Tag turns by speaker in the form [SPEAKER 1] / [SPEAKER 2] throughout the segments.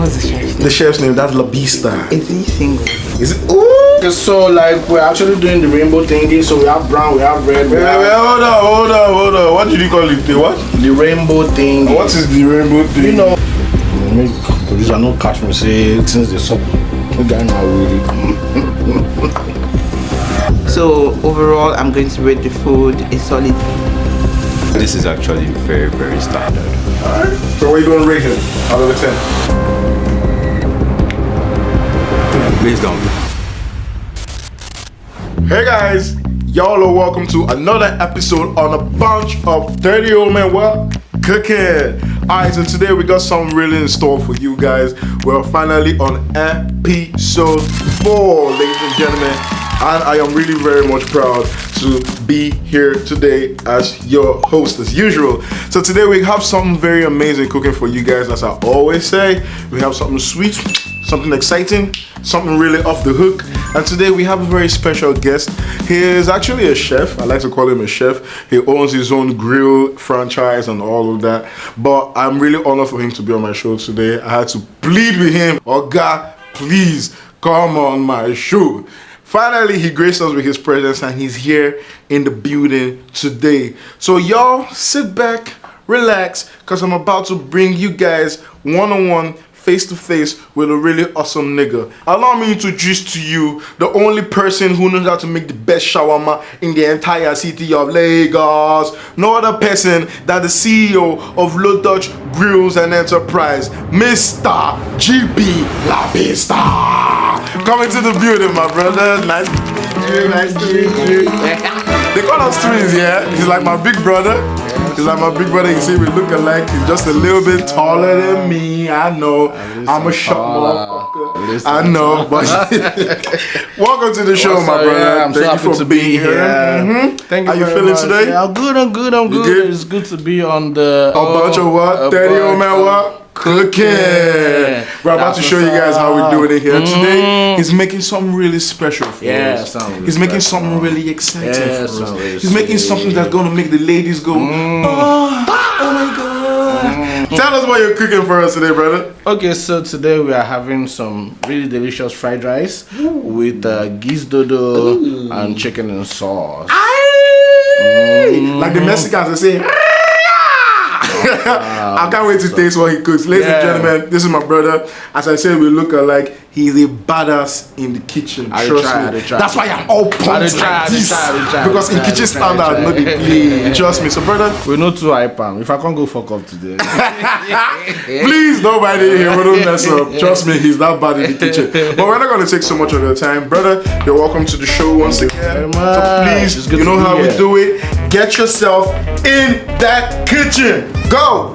[SPEAKER 1] What's the chef's name?
[SPEAKER 2] The chef's name, that's La Vista.
[SPEAKER 1] Is he single?
[SPEAKER 2] Is it? Ooh!
[SPEAKER 3] So like we're actually doing the rainbow thingy. So we have brown, we have red.
[SPEAKER 2] Wait, hold on. What did you call it? The what?
[SPEAKER 3] The rainbow thing.
[SPEAKER 2] What is the rainbow thing?
[SPEAKER 3] You know, producer no catch me say since the sub guy now really.
[SPEAKER 1] So overall, I'm going to rate the food a solid.
[SPEAKER 4] This is actually very, very standard.
[SPEAKER 2] Alright. So what are you going to rate him out of 10?
[SPEAKER 4] Please don't.
[SPEAKER 2] Hey guys, y'all are welcome to another episode on a bunch of Dirty Old Men Cooking. Alright, so today we got something really in store for you guys. We're finally on episode 4, ladies and gentlemen. And I am really very much proud to be here today as your host as usual. So today we have something very amazing cooking for you guys. As I always say, we have something sweet, something exciting, something really off the hook. And today we have a very special guest. He is actually a chef. I like to call him a chef. He owns his own grill franchise and all of that. But I'm really honored for him to be on my show today. I had to plead with him, oh God, please come on my show. Finally, he graced us with his presence and he's here in the building today. So y'all sit back, relax, because I'm about to bring you guys one-on-one, face-to-face with a really awesome nigga. Allow me to introduce to you the only person who knows how to make the best shawarma in the entire city of Lagos. No other person than the CEO of Low Touch Grills and Enterprise, Mr. GB La Vista. Coming to the building, my brother. Nice to meet you. Nice to meet you. They call us twins, yeah? He's like my big brother. He's like my big brother. You see, we look alike. He's just a little bit taller than me. I know. I'm a short motherfucker. I know, but welcome to the show, my brother.
[SPEAKER 3] Yeah, I'm so happy to be here. Thank you.
[SPEAKER 2] How you feeling today?
[SPEAKER 3] Yeah, I'm good. I'm good. It's good to be on the
[SPEAKER 2] bunch of what? 30 Old Men Cooking. We're about to show you guys how we're doing it here today. He's making something really special for us. He's making something really exciting for us. He's making something that's gonna make the ladies go, oh my God. Tell us what you're cooking for us today, brother.
[SPEAKER 3] Okay, so today we are having some really delicious fried rice with geese dodo and chicken and sauce.
[SPEAKER 2] Like the Mexicans, they say. I can't wait to taste what he cooks. Ladies and gentlemen, this is my brother. As I said, we look alike. He's a badass in the kitchen. Trust me. That's why I'm all pumped like this. Because in kitchen standard, not the play. Trust me. So, brother,
[SPEAKER 3] we're not too hyper. If I can't go fuck up today,
[SPEAKER 2] please nobody here. We don't mess up. Trust me, he's that bad in the kitchen. But we're not gonna take so much of your time, brother. You're welcome to the show once again. So please, you know how we do it. Get yourself in that kitchen. Go.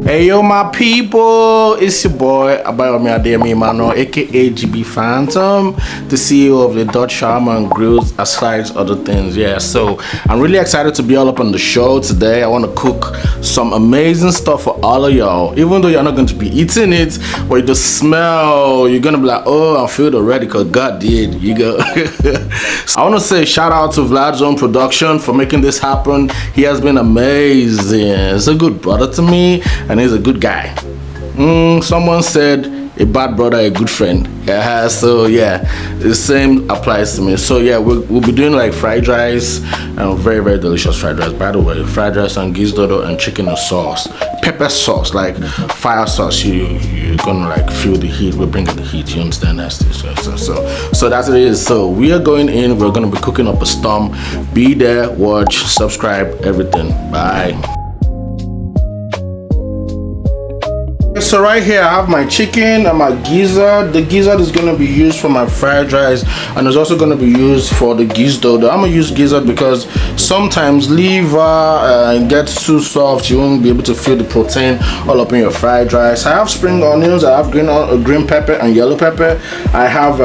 [SPEAKER 3] Hey yo my people, it's your boy Abayomi Adeyemi Mano, aka GB Phantom, the CEO of the Dutch Shawarma and Grills, aside other things. Yeah, so I'm really excited to be all up on the show today. I want to cook some amazing stuff for all of y'all, even though you're not going to be eating it, but the smell, you're gonna be like, oh, I feel already, because God did. You go. So I want to say shout out to Vladzone Production for making this happen. He has been amazing. He's a good brother to me, and he's a good guy. Someone said a bad brother, a good friend. Yeah, so yeah, the same applies to me. So yeah, we'll be doing like fried rice, and very, very delicious fried rice, by the way. Fried rice and geese dodo and chicken and sauce, pepper sauce, like fire sauce. You're gonna like feel the heat. We're bringing the heat. You understand that? So that's what it is. So we are going in. We're gonna be cooking up a storm. Be there, watch, subscribe, everything. Bye. So right here I have my chicken and my gizzard. The gizzard is going to be used for my fried rice, and it's also going to be used for the geese dodo. I'm going to use gizzard because sometimes liver gets too soft. You won't be able to feel the protein all up in your fried rice. I have spring onions, I have green pepper and yellow pepper. I have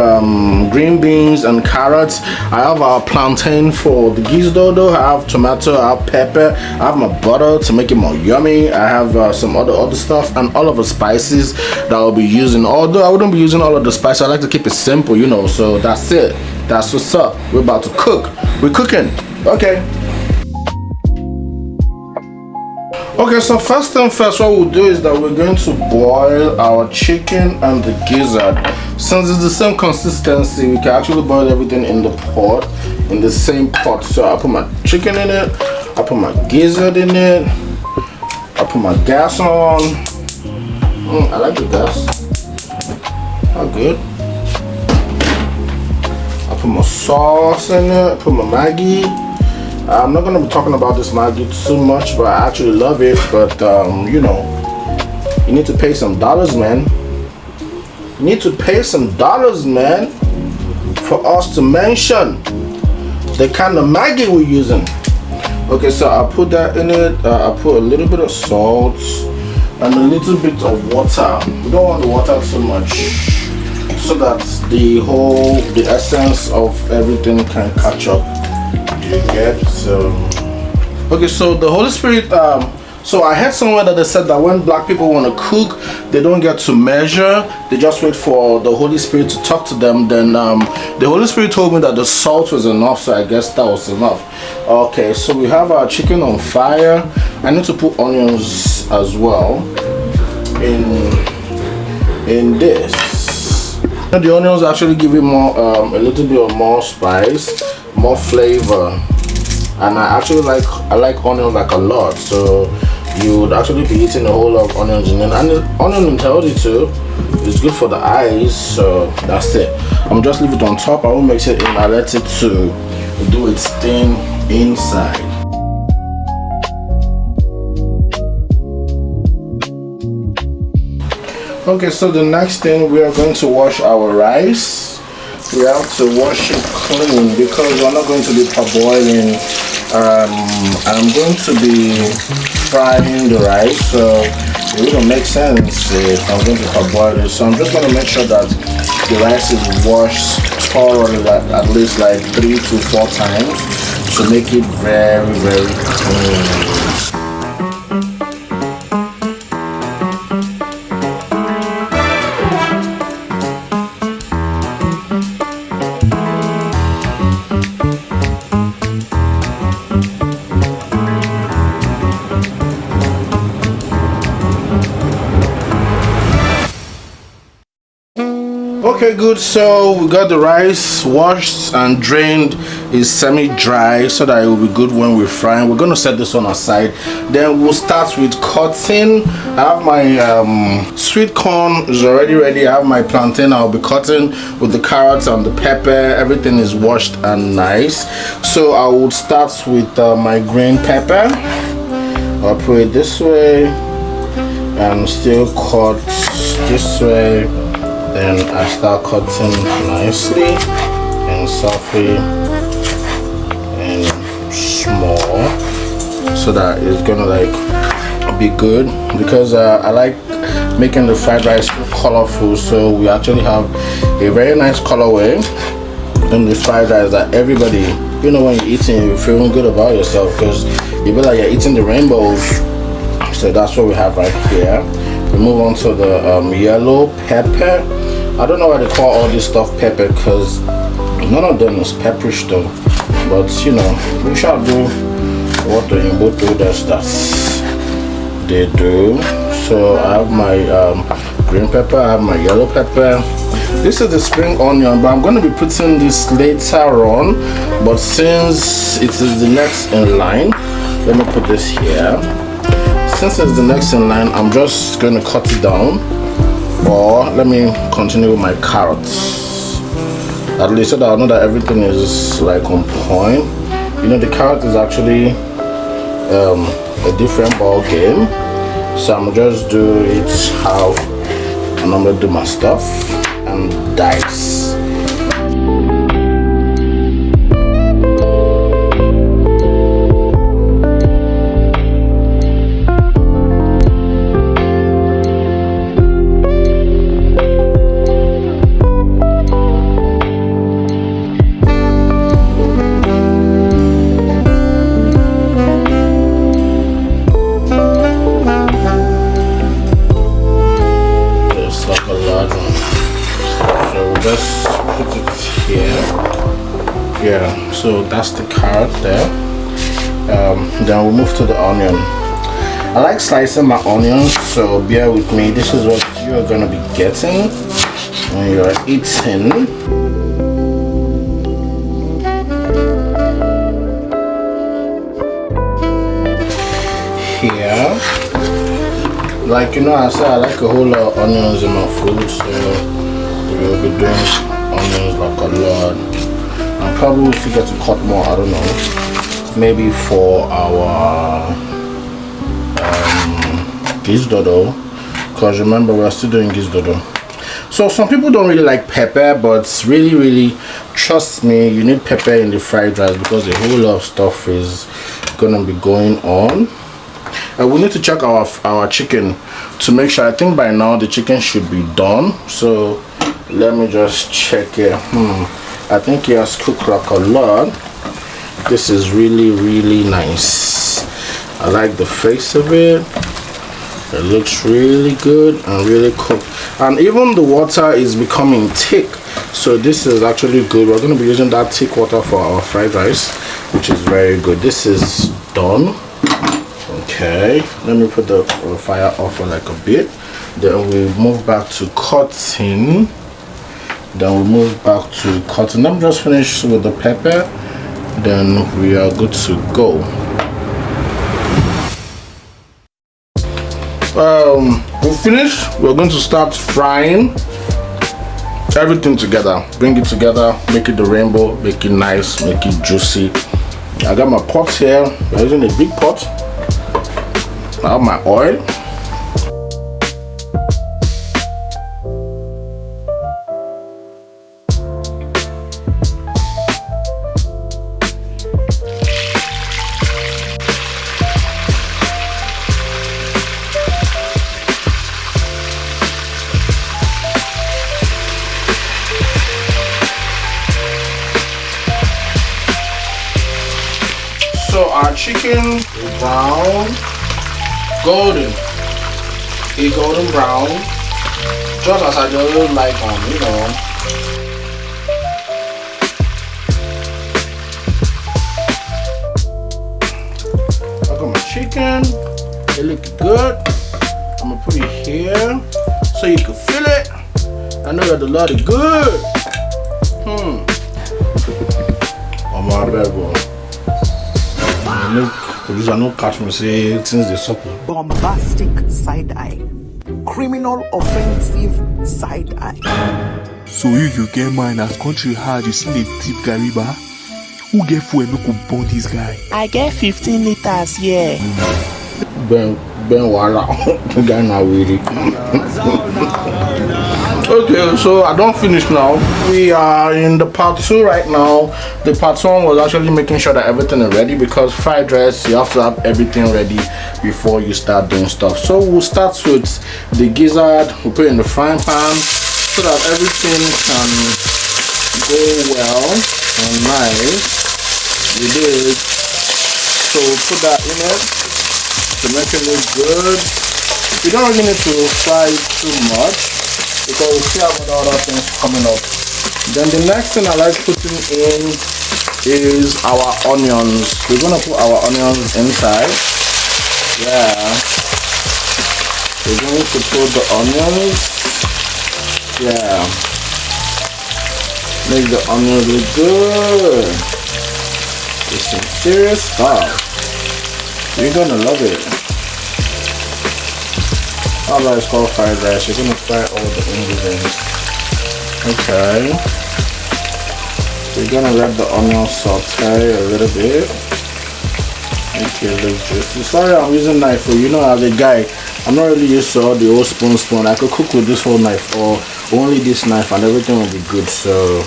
[SPEAKER 3] green beans and carrots. I have plantain for the geese dodo. I have tomato, I have pepper. I have my butter to make it more yummy. I have some other stuff and all of the spices that I'll be using. Although I wouldn't be using all of the spices, I like to keep it simple, you know. So that's it. That's what's up. We're about to cook. We're cooking. Okay. Okay, so first thing first, what we'll do is that we're going to boil our chicken and the gizzard. Since it's the same consistency, we can actually boil everything in the pot, in the same pot. So I put my chicken in it, I put my gizzard in it, I put my gas on. I like the gas. How good. I put my sauce in it, put my Maggi. I'm not gonna be talking about this Maggi too much, but I actually love it. But you know, you need to pay some dollars, man. You need to pay some dollars, man, for us to mention the kind of Maggi we're using. Okay, so I put that in it. I put a little bit of salt and a little bit of water. We don't want the water too much, so that the essence of everything can catch up. You get so. Okay, so the Holy Spirit. So I heard somewhere that they said that when black people want to cook, they don't get to measure. They just wait for the Holy Spirit to talk to them. Then the Holy Spirit told me that the salt was enough, so I guess that was enough. Okay, so we have our chicken on fire. I need to put onions as well in this. The onions actually give it more, a little bit of more spice, more flavor, and I actually like onions like a lot. So you would actually be eating a whole lot of onions, and onion is healthy too. It's good for the eyes. So that's it. I'm just leave it on top. I won't mix it in. I let it to do its thing inside. Okay, so the next thing, we are going to wash our rice. We have to wash it clean because we're not going to be parboiling. I'm going to be frying the rice, so it wouldn't make sense if I'm going to parboil it. So I'm just going to make sure that the rice is washed thoroughly, at least like 3 to 4 times, to make it very, very clean. Okay, good. So we got the rice washed and drained. Is semi-dry so that it will be good when we're frying. We're gonna set this one aside. Then we'll start with cutting. I have my sweet corn is already ready. I have my plantain. I'll be cutting with the carrots and the pepper. Everything is washed and nice. So I will start with my green pepper. I'll put it this way and still cut this way. Then I start cutting nicely and softly and small, so that it's gonna like be good, because I like making the fried rice colorful. So we actually have a very nice colorway in the fried rice that everybody, you know, when you're eating, you're feeling good about yourself because you feel like you're eating the rainbows. So that's what we have right here. We move on to the yellow pepper. I don't know why they call all this stuff pepper, because none of them is pepperish though. But you know, we shall do what the Igbo told us that they do. So I have my green pepper, I have my yellow pepper. This is the spring onion, but I'm going to be putting this later on. But since it is the next in line, let me put this here. Since it's the next in line, I'm just going to cut it down, or let me continue with my carrots, at least so that I know that everything is like on point. You know, the carrot is actually a different ball game, so I'm just do it how I normally do my stuff and dice. That's the carrot there. Then we'll move to the onion. I like slicing my onions, so bear with me. This is what you're gonna be getting when you're eating. Here, like you know, I said I like a whole lot of onions in my food, so we'll be doing onions like a lot. And probably we'll forget to cut more, I don't know. Maybe for our gizdodo, because remember we're still doing gizdodo. So some people don't really like pepper, but really trust me, you need pepper in the fried rice because a whole lot of stuff is gonna be going on. We need to check our chicken to make sure. I think by now the chicken should be done, so let me just check it. I think it has cooked like a lot. This is really nice. I like the face of it. It looks really good and really cooked, and even the water is becoming thick, so this is actually good. We're going to be using that thick water for our fried rice, which is very good. This is done. Okay, let me put the fire off for like a bit. Then we move back to cutting. Let me just finish with the pepper, then we are good to go. We're finished. We're going to start frying everything together. Bring it together, make it the rainbow, make it nice, make it juicy. I got my pot here. We're using a big pot. I have my oil. So our chicken is brown, golden brown, just as I just like you know. I got my chicken, it looks good. I'm gonna put it here so you can feel it. I know that the Lord is good. Oh my bad boy. Producer no catch me say since the supper.
[SPEAKER 5] Bombastic side eye. Criminal offensive side eye.
[SPEAKER 6] So you get mine as country hard, you see the tip Gariba? Who get fuel make we burn this guy?
[SPEAKER 5] I get 15 liters, yeah.
[SPEAKER 3] Ben wala. Guy na really. Okay, so I don't finish now. We are in the part 2 right now. The part 1 was actually making sure that everything is ready, because fried rice you have to have everything ready before you start doing stuff. So we'll start with the gizzard. We'll put it in the frying pan so that everything can go well and nice. We did. So we'll put that in it to make it look good. You don't really need to fry it too much, because we still have other things coming up. Then the next thing I like putting in is our onions. We're gonna put our onions inside. Yeah, we're going to put the onions. Yeah, make the onions look good. It's some serious stuff. You're gonna love it. Although it's called fried rice, you're gonna fry all the ingredients. Okay. We're gonna let the onion saute a little bit. Make it look juicy. Sorry I'm using knife, for you know, as a guy, I'm not really used to all the old spoon. I could cook with this whole knife or only this knife and everything will be good. So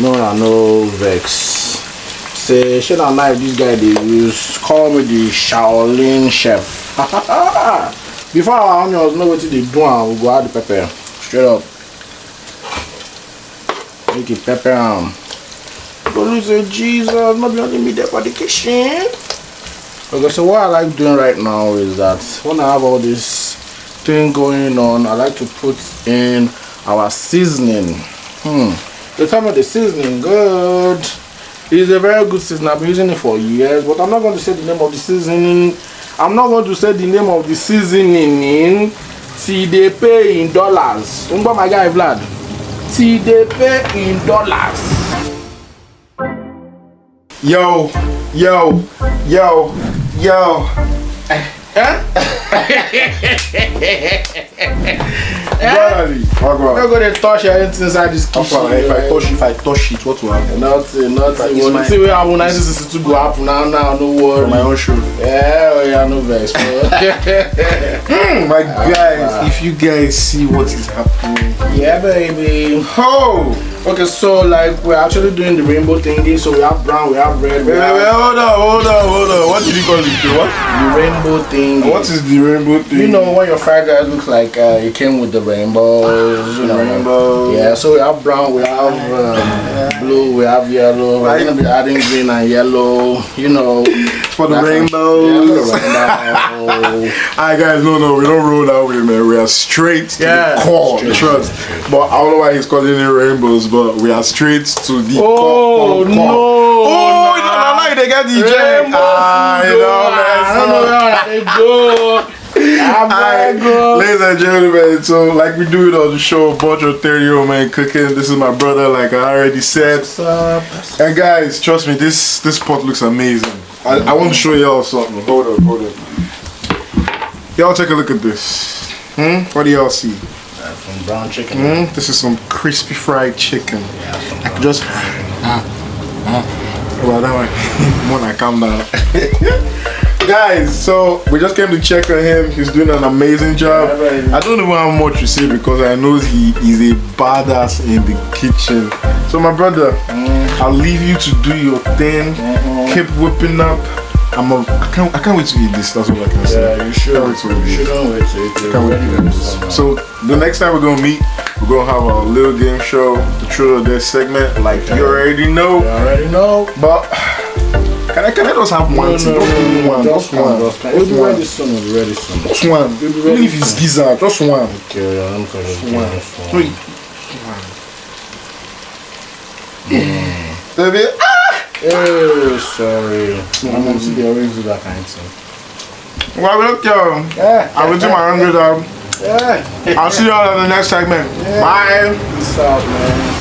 [SPEAKER 3] no vex. Say shit on knife this guy they use. Call me the Shaolin chef. Before our onions know what they do, we'll go add the pepper. Straight up. Make it pepper. But say Jesus, not only me there for the kitchen. Okay, so what I like doing right now is that when I have all this thing going on, I like to put in our seasoning. The time of the seasoning good. It's a very good season. I've been using it for years, but I'm not going to say the name of the seasoning. I'm not going to say the name of the seasoning till they pay in dollars. Remember my guy Vlad? Till they pay in dollars.
[SPEAKER 2] Yo. Brotherly,
[SPEAKER 3] I'm not going to touch anything inside this kitchen.
[SPEAKER 2] if I touch it, what will happen?
[SPEAKER 3] Nothing. Well, the thing we have 1962 go happen now, no worry.
[SPEAKER 2] For my own show.
[SPEAKER 3] Yeah, no vex.
[SPEAKER 2] My guys, if you guys see what is happening.
[SPEAKER 3] Yeah, baby.
[SPEAKER 2] Oh!
[SPEAKER 3] Okay, so like we're actually doing the rainbow thingy. So we have brown, we have red.
[SPEAKER 2] Wait, hold on. What did you call it? What?
[SPEAKER 3] The rainbow thingy.
[SPEAKER 2] What is the rainbow thing?
[SPEAKER 3] You know when your fried rice looks like it came with the rainbows. You know.
[SPEAKER 2] Rainbow.
[SPEAKER 3] Yeah. So we have brown, we have blue, we have yellow. We're gonna be adding green and yellow. You know.
[SPEAKER 2] For the rainbows.
[SPEAKER 3] Yeah, for the rainbow.
[SPEAKER 2] Alright guys, no, we don't roll that way, man. We are straight to the core, trust. But I don't know why he's calling it rainbows, but we are straight to the core.
[SPEAKER 3] No.
[SPEAKER 2] Oh, no, they got the jet. Ladies and gentlemen, so like we do it on the show, a bunch of 30-year-old men cooking. This is my brother, like I already said.
[SPEAKER 3] What's up?
[SPEAKER 2] And guys, trust me, this pot looks amazing. I want to show y'all something. Hold on. Y'all take a look at this. What do y'all see?
[SPEAKER 3] Some brown chicken.
[SPEAKER 2] This is some crispy fried chicken.
[SPEAKER 3] Yeah,
[SPEAKER 2] I could just well, that one. When I calm down. Guys, so we just came to check on him. He's doing an amazing job. I don't even have much to say because I know he is a badass in the kitchen. So my brother, I'll leave you to do your thing. Keep whipping up. I can't wait to eat this. That's all I can say.
[SPEAKER 3] Yeah, you should.
[SPEAKER 2] Can't wait to eat this.
[SPEAKER 3] Shouldn't wait to eat it.
[SPEAKER 2] Can't wait to eat this. So the next time we're gonna meet, we're gonna have a little game show, the Truth or Dare segment, like you already know. But can I just have one? Just one.
[SPEAKER 3] We'll be ready soon.
[SPEAKER 2] Just one. Even if it's gizzard, just one.
[SPEAKER 3] Okay, I'm going
[SPEAKER 2] Three. Baby.
[SPEAKER 3] Oh, sorry. I'm going to always do that kind of thing.
[SPEAKER 2] Well, look, yo. I will do my 100. I'll see y'all in the next segment. Bye.
[SPEAKER 3] Peace out, man.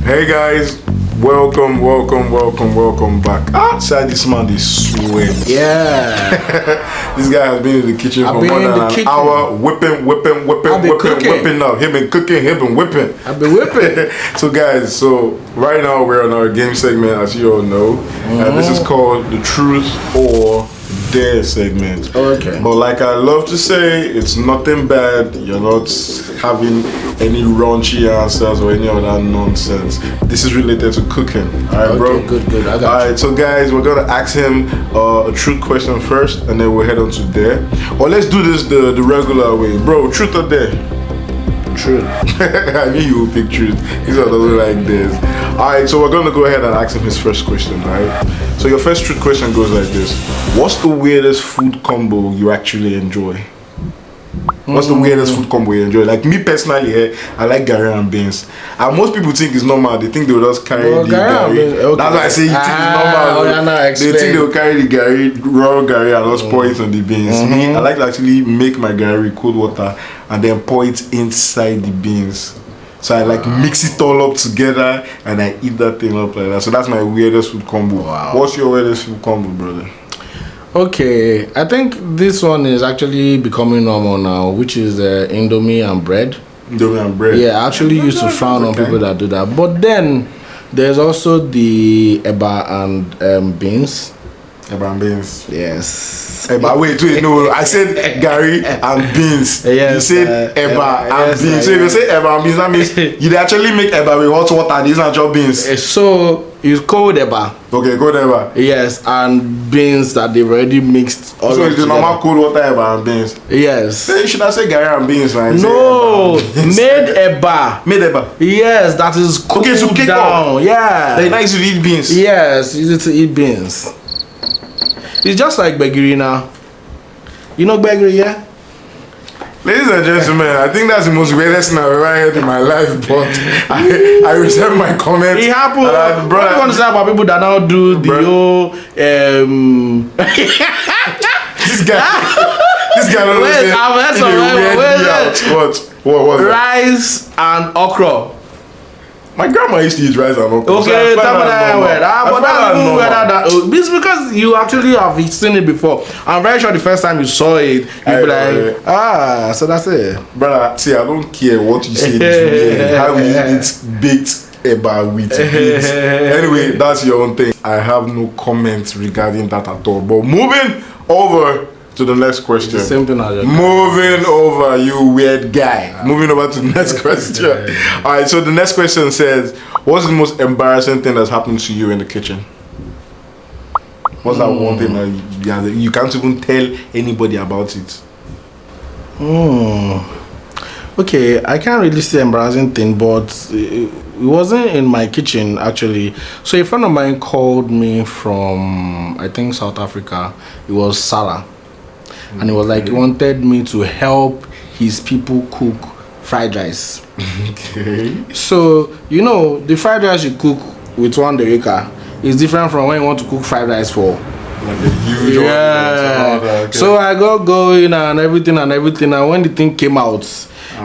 [SPEAKER 2] Hey guys, welcome back. Sad this man is sweating.
[SPEAKER 3] Yeah.
[SPEAKER 2] This guy has been in the kitchen for more than an hour, whipping up. He been cooking, he been whipping.
[SPEAKER 3] I've been whipping.
[SPEAKER 2] So guys, right now we're on our game segment, as you all know. This is called the Truth or Dare segment.
[SPEAKER 3] Okay.
[SPEAKER 2] But like I love to say, it's nothing bad. You're not having any raunchy answers or any other nonsense. This is related to cooking. Alright, bro?
[SPEAKER 3] Good. I got you.
[SPEAKER 2] Alright, so guys, we're gonna ask him a truth question first, and then we'll head on to dare. Or let's do this the regular way. Bro, truth or dare?
[SPEAKER 3] Truth.
[SPEAKER 2] I knew you would pick truth. He's not doesn't like this. Alright, so we're gonna go ahead and ask him his first question, right? So your first truth question goes like this. What's the weirdest food combo you actually enjoy? What's the weirdest food combo you enjoy? Like me personally, I like Gary and beans. And most people think it's normal. They think they will just carry the Gary.
[SPEAKER 3] Okay.
[SPEAKER 2] That's why I say you think it's normal. They think they will carry the Gary, raw Gary, and just pour it on the beans. Me, I like to actually make my Gary cold water and then pour it inside the beans. So I like mix it all up together and I eat that thing up like that. So that's my weirdest food combo.
[SPEAKER 3] Wow.
[SPEAKER 2] What's your weirdest food combo, brother?
[SPEAKER 3] Okay, I think this one is actually becoming normal now, which is Indomie and bread.
[SPEAKER 2] Indomie and bread.
[SPEAKER 3] Yeah, I actually used to frown on people that do that. But then there's also the eba and beans.
[SPEAKER 2] Eba and beans.
[SPEAKER 3] Yes.
[SPEAKER 2] Eba, wait, no, I said Gary and beans.
[SPEAKER 3] Yes,
[SPEAKER 2] you said Eba and
[SPEAKER 3] yes,
[SPEAKER 2] beans. So if you say Eba and beans, that means you actually make Eba with hot water and these are your beans.
[SPEAKER 3] So it's cold eba.
[SPEAKER 2] Okay, cold Eba.
[SPEAKER 3] Yes, and beans that they've already mixed all
[SPEAKER 2] So it's the
[SPEAKER 3] together.
[SPEAKER 2] normal cold water Eba and beans.
[SPEAKER 3] Yes.
[SPEAKER 2] Then you should have said Gary and beans, right?
[SPEAKER 3] No,
[SPEAKER 2] Say Eba and beans.
[SPEAKER 3] made eba.
[SPEAKER 2] Made Eba.
[SPEAKER 3] Yes, that is cooled
[SPEAKER 2] Okay, to kick
[SPEAKER 3] down.
[SPEAKER 2] off.
[SPEAKER 3] Yeah.
[SPEAKER 2] They like to eat beans.
[SPEAKER 3] Yes, easy to eat beans. It's just like begiri now. You know begiri, yeah?
[SPEAKER 2] Ladies and gentlemen, I think that's the most weirdest thing I've ever heard in my life, but I reserve my comment.
[SPEAKER 3] It happened. What do you want to say about people that now do the whole
[SPEAKER 2] This guy don't
[SPEAKER 3] Wait,
[SPEAKER 2] say
[SPEAKER 3] I've heard
[SPEAKER 2] he
[SPEAKER 3] some-
[SPEAKER 2] dey weird
[SPEAKER 3] wait,
[SPEAKER 2] me out. What was that?
[SPEAKER 3] rice and okra.
[SPEAKER 2] My grandma used to eat rice and okra.
[SPEAKER 3] Okay,
[SPEAKER 2] so I
[SPEAKER 3] tell me
[SPEAKER 2] find
[SPEAKER 3] that
[SPEAKER 2] normal.
[SPEAKER 3] word.
[SPEAKER 2] I
[SPEAKER 3] But
[SPEAKER 2] find
[SPEAKER 3] that's
[SPEAKER 2] that
[SPEAKER 3] even
[SPEAKER 2] normal.
[SPEAKER 3] whether that. It's because you actually have seen it before. I'm very sure the first time you saw it, you'll be like, so that's it.
[SPEAKER 2] Brother, see, I don't care what you say. Is weird. How we eat baked eba with beans. Anyway, that's your own thing. I have no comments regarding that at all. But moving over to the next question.
[SPEAKER 3] The same thing as your
[SPEAKER 2] Moving over, you weird guy. Moving over to the next question. Alright, so the next question says, what's the most embarrassing thing that's happened to you in the kitchen? What's that one thing that you can't even tell anybody about it?
[SPEAKER 3] Okay, I can't really say embarrassing thing, but it wasn't in my kitchen actually. So a friend of mine called me from, I think, South Africa. It was Salah. And he was like, he wanted me to help his people cook fried rice.
[SPEAKER 2] Okay.
[SPEAKER 3] So, you know, the fried rice you cook with one derica is different from when you want to cook fried rice for.
[SPEAKER 2] Like the usual.
[SPEAKER 3] Yeah.
[SPEAKER 2] Okay.
[SPEAKER 3] So I got going and everything. And when the thing came out,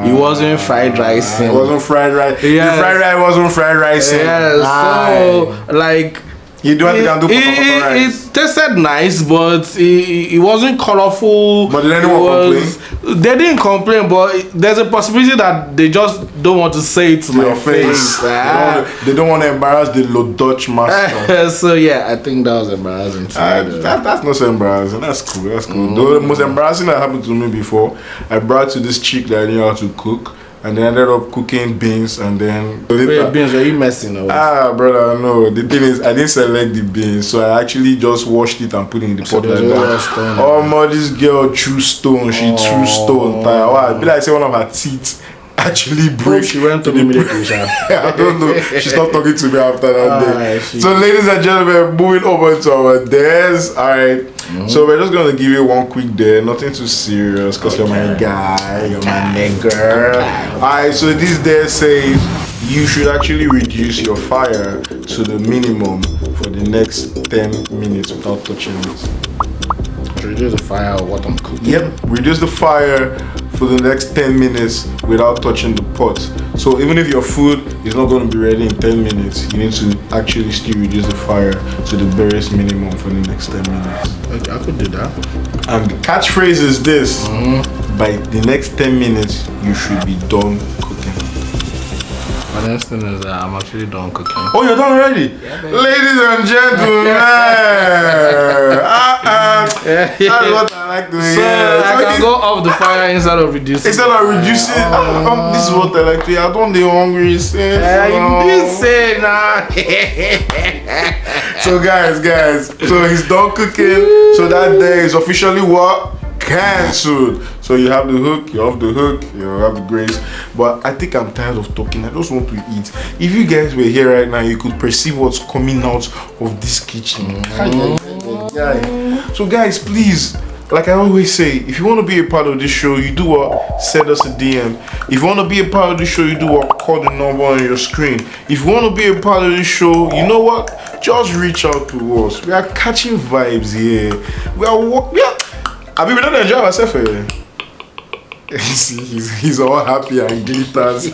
[SPEAKER 3] it wasn't fried rice.
[SPEAKER 2] It wasn't fried rice.
[SPEAKER 3] Yes.
[SPEAKER 2] The fried rice wasn't fried rice.
[SPEAKER 3] Yeah, so like
[SPEAKER 2] you do what you can do for rice.
[SPEAKER 3] it tasted nice, but it wasn't colorful.
[SPEAKER 2] But did anyone complain?
[SPEAKER 3] They didn't complain, but there's a possibility that they just don't want to say it to my
[SPEAKER 2] Your face. They don't want to embarrass the low Dutch master.
[SPEAKER 3] So yeah, I think that was embarrassing to me.
[SPEAKER 2] That's not so embarrassing. That's cool. That's cool. The most embarrassing that happened to me before, I brought to this chick that I knew how to cook, and then ended up cooking beans, and then
[SPEAKER 3] Wait, beans, are you messing up?
[SPEAKER 2] brother, no. The thing is, I didn't select the beans, so I actually just washed it and put it in the pot like
[SPEAKER 3] there's a
[SPEAKER 2] that.
[SPEAKER 3] stone.
[SPEAKER 2] Oh my, this girl threw stone. She threw stone. I be like, say one of her teeth actually broke.
[SPEAKER 3] She went to the immediately.
[SPEAKER 2] I don't know. She stopped talking to me after that day.
[SPEAKER 3] see.
[SPEAKER 2] So, ladies and gentlemen, moving over to our dares. Alright. So, we're just going to give you one quick dare. Nothing too serious because you're my guy. You're my nigger. Alright. So, this dare says you should actually reduce your fire to the minimum for the next 10 minutes without touching it.
[SPEAKER 3] Reduce the fire of what I'm cooking.
[SPEAKER 2] Yep, reduce the fire for the next 10 minutes without touching the pot. So even if your food is not going to be ready in 10 minutes, you need to actually still reduce the fire to the barest minimum for the next 10 minutes.
[SPEAKER 3] Okay, I could do that.
[SPEAKER 2] And the catchphrase is this: by the next 10 minutes, you should be done cooking.
[SPEAKER 3] My next thing is that I'm actually done cooking.
[SPEAKER 2] Oh, you're done already? Ladies and gentlemen! That's what I like to hear.
[SPEAKER 3] So I can go off the fire instead of reducing.
[SPEAKER 2] Instead of reducing, this is what I like to hear. I don't be hungry.
[SPEAKER 3] You did say nah.
[SPEAKER 2] So guys, so he's done cooking. So that day is officially what? cancelled. So you have the hook, you have the hook, you have the grace. But I think I'm tired of talking. I just want to eat. If you guys were here right now, you could perceive what's coming out of this kitchen. So guys, please, like I always say, if you want to be a part of this show, you do what? Send us a DM. If you want to be a part of this show, you do what? Call the number on your screen. If you want to be a part of this show, you know what? Just reach out to us. We are catching vibes here. We are. I mean, we don't enjoy ourselves here. He's all happy and glitters.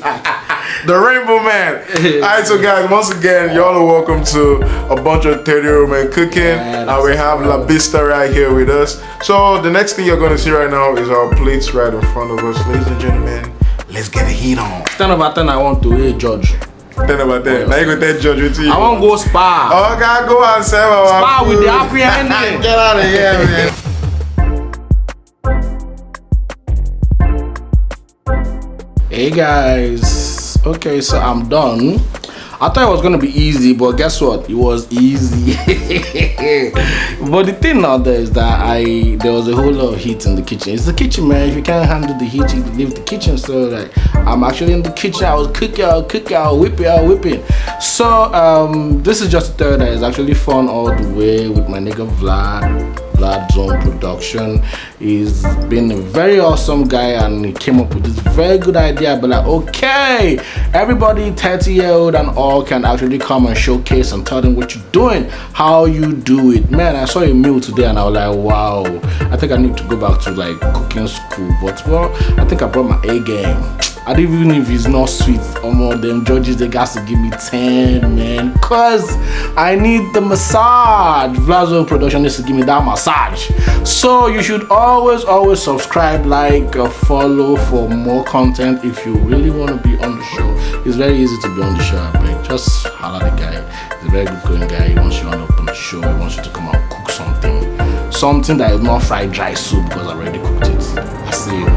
[SPEAKER 2] The Rainbow Man. Alright, so guys, once again, y'all are welcome to a bunch of 30 Old Men Cooking. And we have La Vista right here with us. So the next thing you're gonna see right now is our plates right in front of us. Ladies and gentlemen, let's get the heat on.
[SPEAKER 3] 10 over 10 I want to eat Judge.
[SPEAKER 2] 10 over 10. Now you go tell Judge with you.
[SPEAKER 3] I want to go spa.
[SPEAKER 2] Okay, go and serve our
[SPEAKER 3] Spa
[SPEAKER 2] food.
[SPEAKER 3] with the happy ending.
[SPEAKER 2] Get out of here, man.
[SPEAKER 3] Hey guys, okay, so I'm done. I thought it was gonna be easy, but guess what? It was easy. But the thing now there is that there was a whole lot of heat in the kitchen. It's the kitchen, man. If you can't handle the heat, you leave the kitchen. So like, I'm actually in the kitchen. I was cooking, whipping. So this is just a third that is actually fun all the way with my nigga Vladzone production. He's been a very awesome guy and he came up with this very good idea. But like, okay, everybody 30-year-old and all can actually come and showcase and tell them what you're doing, how you do it. Man, I saw a meal today and I was like, wow, I think I need to go back to like cooking school. But well, I think I brought my A game. And even if it's not sweet, them judges, they got to give me 10, man. Cause I need the massage. Vladzone production needs to give me that massage. So you should always subscribe, like, follow for more content if you really want to be on the show. It's very easy to be on the show, man. Just holler the guy. He's a very good going guy. He wants you to end up on the show. He wants you to come out and cook something. Something that is not fried dry soup because I already cooked it. I see you.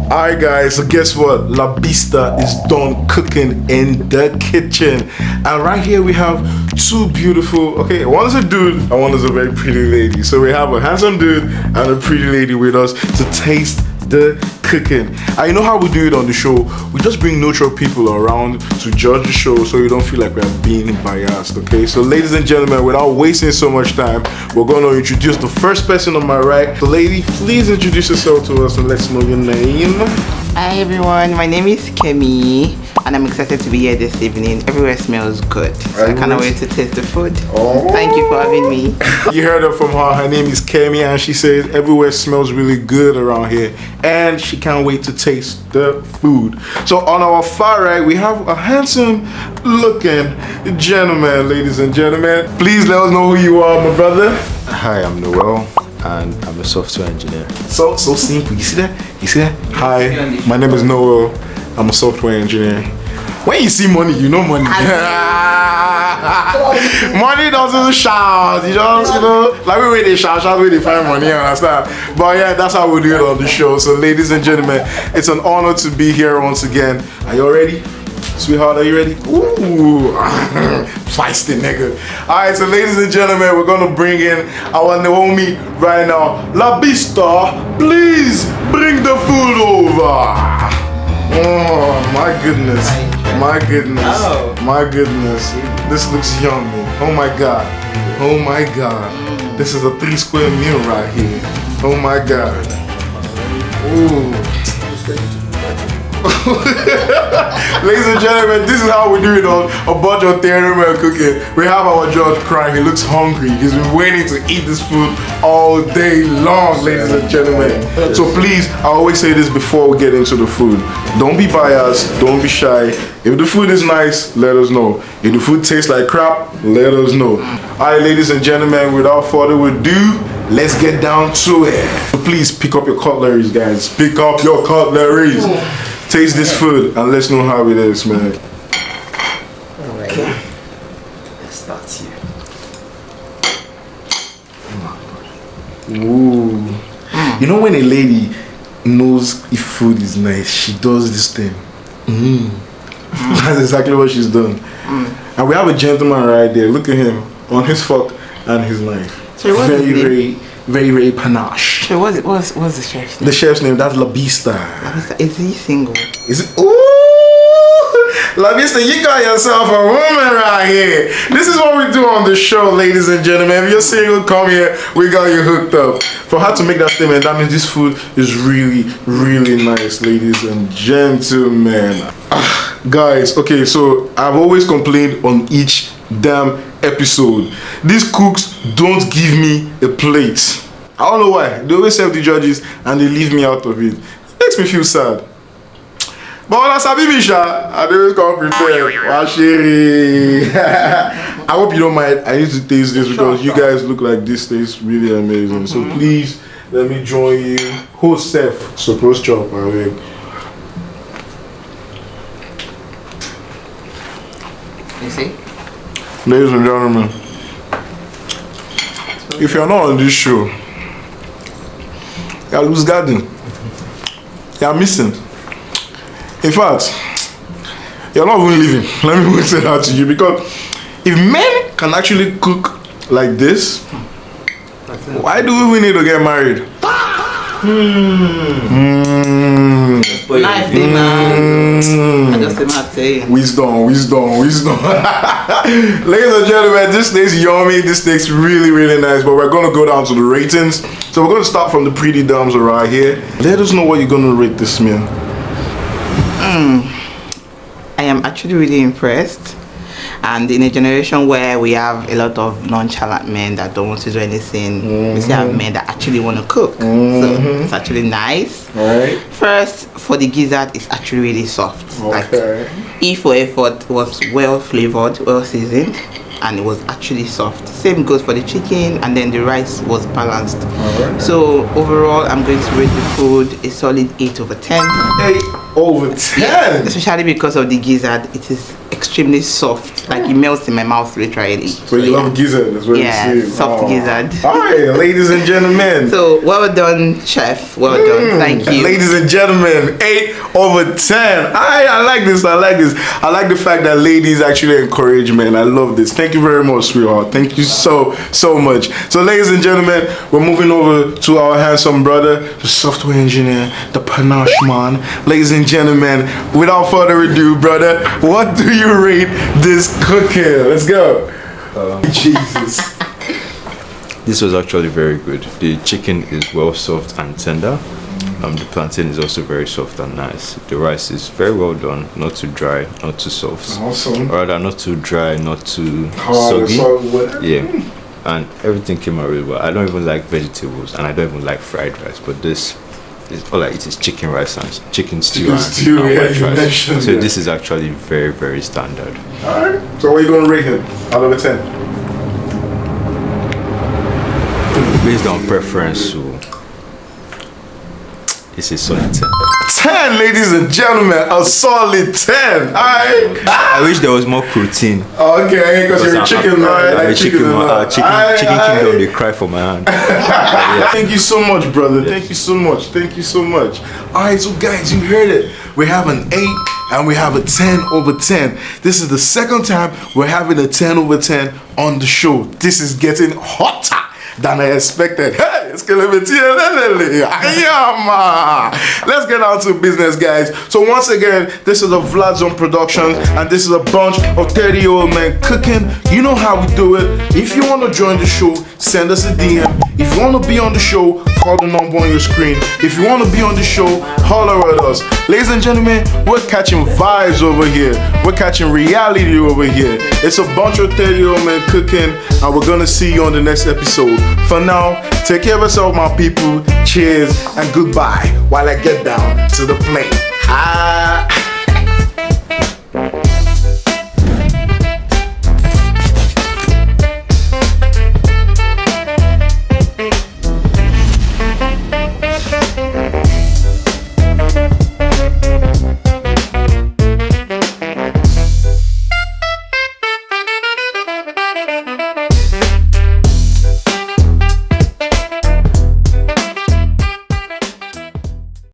[SPEAKER 2] Alright guys, so guess what? La Vista is done cooking in the kitchen. And right here we have two beautiful, okay, one is a dude and one is a very pretty lady. So we have a handsome dude and a pretty lady with us to taste the cooking. And you know how we do it on the show? We just bring neutral people around to judge the show so you don't feel like we're being biased, okay? So ladies and gentlemen, without wasting so much time, we're going to introduce the first person on my right. So lady, please introduce yourself to us and let's know your name.
[SPEAKER 1] Hi everyone, my name is Kemi and I'm excited to be here this evening. Everywhere smells good, so I cannot wait to taste the food.
[SPEAKER 2] Oh.
[SPEAKER 1] Thank you for having me.
[SPEAKER 2] You heard her from her. Her name is Kemi and she says everywhere smells really good around here and she can't wait to taste the food. So on our far right, we have a handsome looking gentleman, ladies and gentlemen. Please let us know who you are, my brother.
[SPEAKER 4] Hi, I'm Noel, and I'm a software engineer.
[SPEAKER 2] So simple. You see that? You see that? Hi, my name is Noel. I'm a software engineer. When you see money, you know money. Money doesn't shout. You just, like we they shout, we they find money, you understand? But yeah, that's how we do it on the show. So ladies and gentlemen, it's an honor to be here once again. Are you ready? Sweetheart, are you ready? Ooh, feisty nigga. Alright, so ladies and gentlemen, we're gonna bring in our Naomi right now. La Vista, please bring the food over. Oh my goodness. My goodness. My goodness. This looks yummy. Oh my god. Oh my god. This is a 3 square meal right here. Oh my god. Ooh. Ladies and gentlemen, this is how we do it on a bunch of 30 Old Men Cooking. We have our judge crying. He looks hungry. He's been waiting to eat this food all day long, ladies and gentlemen. So please, I always say this before we get into the food. Don't be biased. Don't be shy. If the food is nice, let us know. If the food tastes like crap, let us know. Alright, ladies and gentlemen, without further ado, let's get down to it. So please pick up your cutleries, guys. Pick up your cutleries. Taste this food and let's know how it is, man.
[SPEAKER 7] Alright. Let's start here.
[SPEAKER 2] Ooh. You know when a lady knows if food is nice, she does this thing. That's exactly what she's done. And we have a gentleman right there. Look at him on his fork and his knife.
[SPEAKER 1] So what's his name?
[SPEAKER 2] Very very, very panache.
[SPEAKER 1] So what's the chef's name?
[SPEAKER 2] The chef's name, that's La Vista.
[SPEAKER 1] Is he single?
[SPEAKER 2] Is it? Ooh! La Vista, you got yourself a woman right here. This is what we do on the show, ladies and gentlemen. If you're single, come here. We got you hooked up. For her to make that statement, that means this food is really, really nice, ladies and gentlemen. Guys, okay, so I've always complained on each damn episode. These cooks don't give me a plate. I don't know why. They always serve the judges and they leave me out of it. It makes me feel sad. But when I sabi Misha, I always come prepared. Washiri. I hope you don't mind. I need to taste this because you guys look like this tastes really amazing. So please let me join you. Who's Seth? Suppose chop, I think.
[SPEAKER 1] You see?
[SPEAKER 2] Ladies and gentlemen, if you're not on this show, you're loose garden. You're missing. In fact, you're not even living. Let me say that to you, because if men can actually cook like this, why do we need to get married?
[SPEAKER 1] Nice thing, man. I just am saying.
[SPEAKER 2] Wisdom. Ladies and gentlemen, this tastes yummy. This tastes really, really nice. But we're going to go down to the ratings. So we're going to start from the pretty dams right here. Let us know what you're going to rate this meal.
[SPEAKER 1] I am actually really impressed, and in a generation where we have a lot of nonchalant men that don't want to do anything, we still have men that actually want to cook. So it's actually nice.
[SPEAKER 2] Alright.
[SPEAKER 8] First, for the gizzard, it's actually really soft.
[SPEAKER 2] Okay.
[SPEAKER 8] Like, E for effort was well flavored, well seasoned, and it was actually soft. Same goes for the chicken, and then the rice was balanced.
[SPEAKER 2] Alright.
[SPEAKER 8] So overall, I'm going to rate the food a solid 8 over 10.
[SPEAKER 2] 8 over 10.
[SPEAKER 8] Especially because of the gizzard, it is extremely soft. Like, it melts in my mouth literally.
[SPEAKER 2] So you love gizzard, that's what
[SPEAKER 8] Yeah,
[SPEAKER 2] you say.
[SPEAKER 8] soft gizzard.
[SPEAKER 2] Alright, ladies and gentlemen.
[SPEAKER 8] So well done, chef. Well done. Thank you.
[SPEAKER 2] Ladies and gentlemen, 8 over 10. I like this. I like the fact that ladies actually encourage men. I love this. Thank you very much, sweetheart. Thank you so much. So ladies and gentlemen, we're moving over to our handsome brother, the software engineer, the panache man. Ladies and gentlemen, without further ado, brother, what do you rate this cooking? Let's go. Jesus.
[SPEAKER 4] This was actually very good. The chicken is well soft and tender. The plantain is also very soft and nice. The rice is very well done, not too dry, not too soft.
[SPEAKER 2] Awesome.
[SPEAKER 4] Or rather, not too dry, not too
[SPEAKER 2] Hard,
[SPEAKER 4] soggy. Yeah. And everything came out really well. I don't even like vegetables, and I don't even like fried rice, but this is all I eat is chicken rice and chicken stew and white rice. So this is actually very, very standard.
[SPEAKER 2] Alright. So what are you gonna rate him out of a 10?
[SPEAKER 4] Based on preference, so it's a solid 10.
[SPEAKER 2] 10, ladies and gentlemen, a solid 10. Alright.
[SPEAKER 4] I wish there was more protein.
[SPEAKER 2] Okay, because you're a chicken man.
[SPEAKER 4] I'm a chicken man. Chicken kingdom, they cry for my hand. Yeah.
[SPEAKER 2] Thank you so much, brother. Yes. Thank you so much. Thank you so much. Alright, so guys, you heard it. We have an 8 and we have a 10 over 10. This is the second time we're having a 10 over 10 on the show. This is getting hotter than I expected. Hey, it's gonna be let's get down to business, guys. So once again, this is a Vladzone production, and this is a bunch of 30 old men cooking. You know how we do it. If you want to join the show, send us a DM. If you want to be on the show, call the number on your screen. If you want to be on the show, holler at us. Ladies and gentlemen, we're catching vibes over here. We're catching reality over here. It's a bunch of 30 old men cooking, and we're gonna see you on the next episode. For now, take care of yourself, my people. Cheers and goodbye while I get down to the plane.